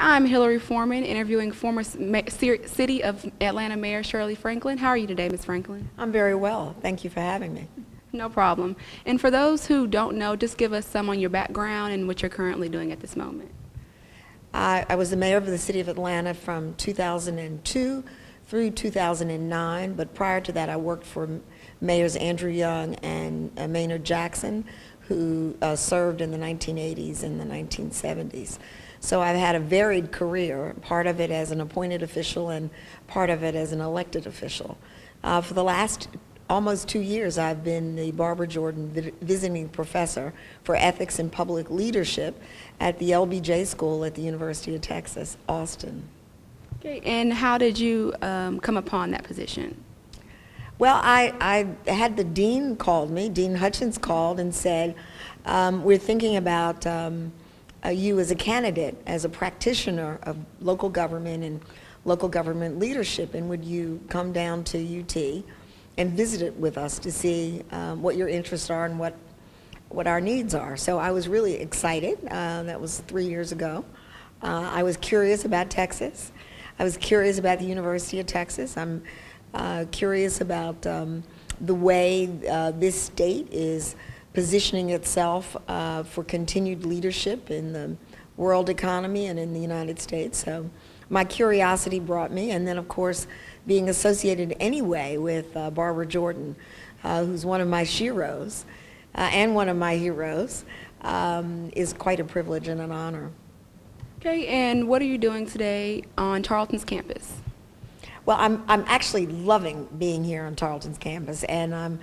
I'm Hilaree Foreman, interviewing former City of Atlanta Mayor Shirley Franklin. How are you today, Ms. Franklin? I'm very well. Thank you for having me. No problem. And for those who don't know, just give us some on your background and what you're currently doing at this moment. I was the mayor of the City of Atlanta from 2002 through 2009, but prior to that I worked for Mayors Andrew Young and Maynard Jackson, who served in the 1980s and the 1970s. So I've had a varied career, part of it as an appointed official and part of it as an elected official. For the last almost 2 years, I've been the Barbara Jordan Visiting Professor for Ethics and Public Leadership at the LBJ School at the University of Texas, Austin. Okay, and how did you come upon that position? Well, I had the dean called me, Dean Hutchins called and said, we're thinking about you as a candidate, as a practitioner of local government and local government leadership, and would you come down to UT and visit it with us to see what your interests are and what our needs are. So I was really excited. That was 3 years ago. I was curious about Texas. I was curious about the University of Texas. I'm curious about the way this state is positioning itself for continued leadership in the world economy and in the United States. So my curiosity brought me, and then of course being associated anyway with Barbara Jordan, who's one of my sheroes and one of my heroes, is quite a privilege and an honor. Okay, and what are you doing today on Tarleton's campus? Well, I'm actually loving being here on Tarleton's campus, and I'm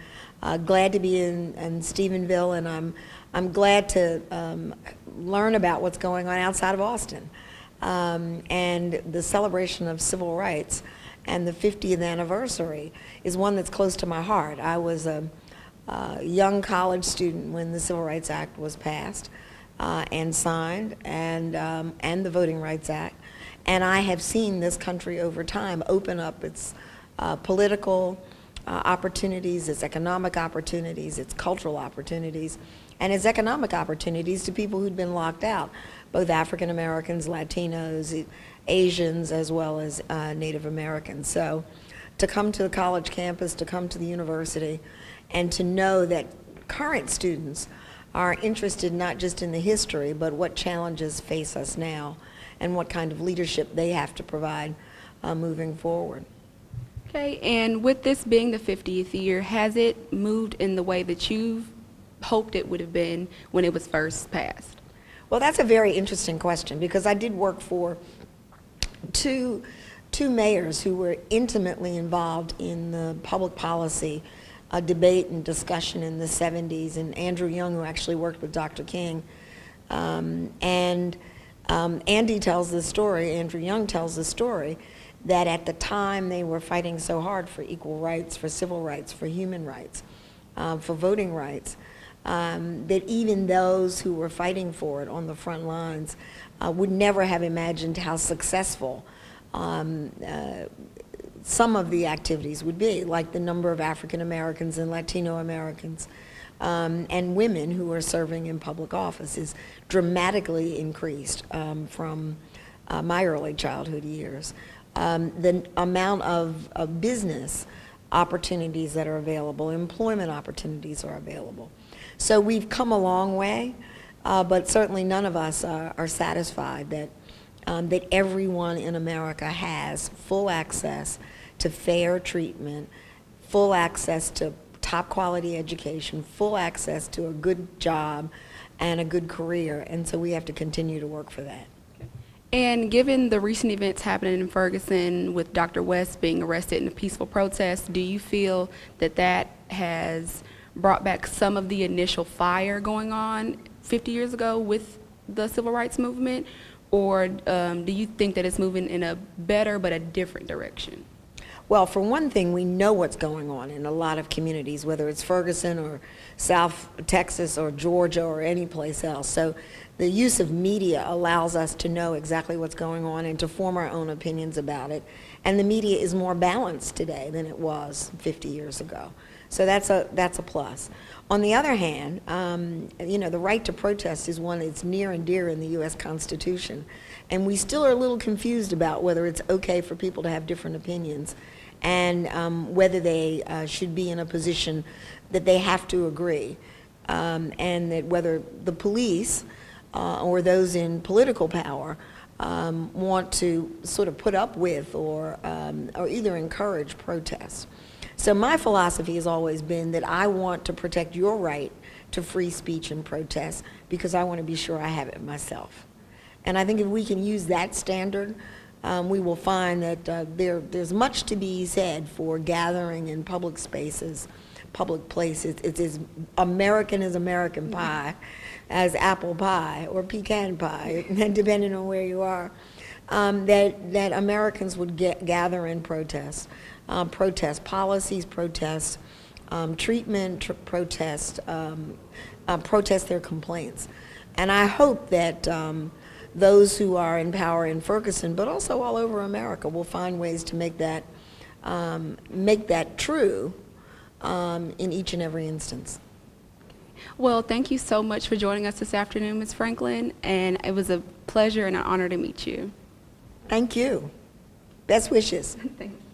glad to be in Stephenville, and I'm glad to learn about what's going on outside of Austin. And the celebration of civil rights and the 50th anniversary is one that's close to my heart. I was a young college student when the Civil Rights Act was passed and signed, and the Voting Rights Act. And I have seen this country over time open up its political opportunities, its economic opportunities, its cultural opportunities, and its economic opportunities to people who'd been locked out, both African Americans, Latinos, Asians, as well as Native Americans. So to come to the college campus, to come to the university, and to know that current students are interested not just in the history, but what challenges face us now and what kind of leadership they have to provide moving forward. Okay, and with this being the 50th year, has it moved in the way that you've hoped it would have been when it was first passed? Well, that's a very interesting question, because I did work for two mayors who were intimately involved in the public policy debate and discussion in the 70s, and Andrew Young, who actually worked with Dr. King. Andy tells the story, Andrew Young tells the story, that at the time they were fighting so hard for equal rights, for civil rights, for human rights, for voting rights, that even those who were fighting for it on the front lines would never have imagined how successful some of the activities would be, like the number of African Americans and Latino Americans and women who are serving in public office is dramatically increased from my early childhood years. The amount of business opportunities that are available, employment opportunities are available. So we've come a long way, but certainly none of us are satisfied that that everyone in America has full access to fair treatment, full access to top quality education, full access to a good job and a good career, and so we have to continue to work for that. And given the recent events happening in Ferguson with Dr. West being arrested in a peaceful protest, do you feel that that has brought back some of the initial fire going on 50 years ago with the civil rights movement, or do you think that it's moving in a better but a different direction? Well, for one thing, we know what's going on in a lot of communities, whether it's Ferguson or South Texas or Georgia or any place else. So the use of media allows us to know exactly what's going on and to form our own opinions about it. And the media is more balanced today than it was 50 years ago. So that's a plus. On the other hand, you know, the right to protest is one that's near and dear in the U.S. Constitution. And we still are a little confused about whether it's okay for people to have different opinions, and whether they should be in a position that they have to agree, and that whether the police or those in political power want to sort of put up with or either encourage protests. So my philosophy has always been that I want to protect your right to free speech and protest, because I want to be sure I have it myself. And I think if we can use that standard, we will find that there's much to be said for gathering in public spaces, public places. It's as American as American pie, as apple pie or pecan pie, depending on where you are, that Americans would gather and protest. Protest policies, protest treatment, protest their complaints. And I hope that those who are in power in Ferguson, but also all over America, will find ways to make that true in each and every instance. Well, thank you so much for joining us this afternoon, Ms. Franklin, and it was a pleasure and an honor to meet you. Thank you. Best wishes. Thank you.